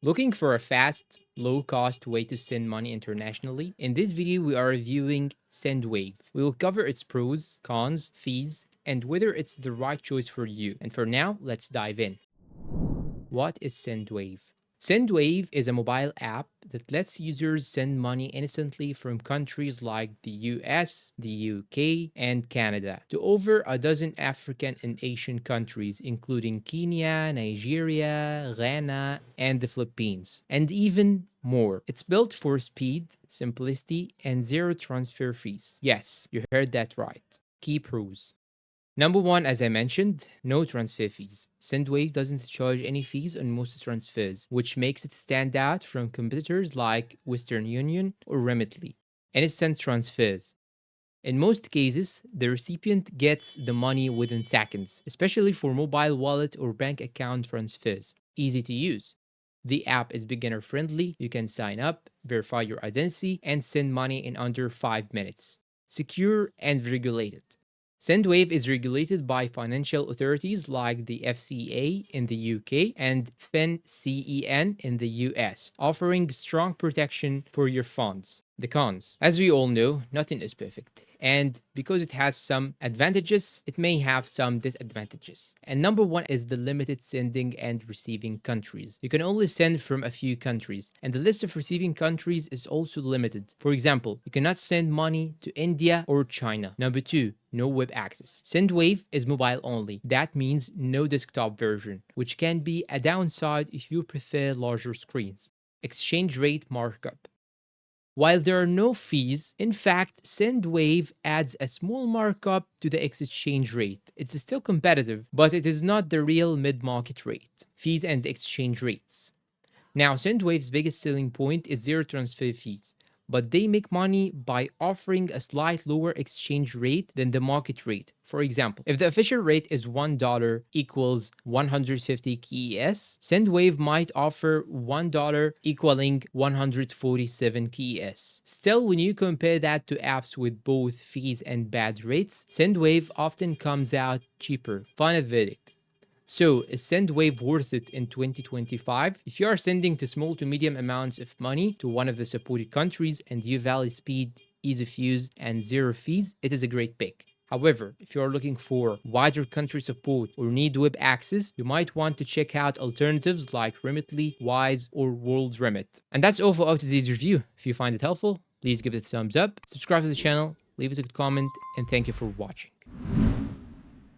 Looking for a fast, low-cost way to send money internationally? In this video, we are reviewing Sendwave. We will cover its pros, cons, fees, and whether it's the right choice for you. And for now, let's dive in. What is Sendwave? Sendwave is a mobile app that lets users send money instantly from countries like the US, the UK, and Canada to over a dozen African and Asian countries, including Kenya, Nigeria, Ghana, and the Philippines, and even more. It's built for speed, simplicity, and zero transfer fees. Yes, you heard that right. Key pros. Number one, as I mentioned, no transfer fees. Sendwave doesn't charge any fees on most transfers, which makes it stand out from competitors like Western Union or Remitly. Instant transfers. In most cases, the recipient gets the money within seconds, especially for mobile wallet or bank account transfers. Easy to use. The app is beginner friendly. You can sign up, verify your identity, and send money in under 5 minutes. Secure and regulated. Sendwave is regulated by financial authorities like the FCA in the UK and FinCEN in the US, offering strong protection for your funds. The cons. As we all know, nothing is perfect. And because it has some advantages, it may have some disadvantages. And number one is the limited sending and receiving countries. You can only send from a few countries, and the list of receiving countries is also limited. For example, you cannot send money to India or China. Number two, no web access. Sendwave is mobile only. That means no desktop version, which can be a downside if you prefer larger screens. Exchange rate markup. While there are no fees, in fact, Sendwave adds a small markup to the exchange rate. It's still competitive, but it is not the real mid-market rate. Fees and exchange rates. Now, Sendwave's biggest selling point is zero transfer fees, but they make money by offering a slight lower exchange rate than the market rate. For example, if the official rate is $1 equals 150 KES, Sendwave might offer $1 equaling 147 KES. Still, when you compare that to apps with both fees and bad rates, Sendwave often comes out cheaper. Final verdict. So, is Sendwave worth it in 2025? If you are sending to small to medium amounts of money to one of the supported countries and you value speed, ease of use, and zero fees, it is a great pick. However, if you are looking for wider country support or need web access, you might want to check out alternatives like Remitly, Wise, or World Remit. And that's all for today's review. If you find it helpful, please give it a thumbs up, subscribe to the channel, leave us a good comment, and thank you for watching.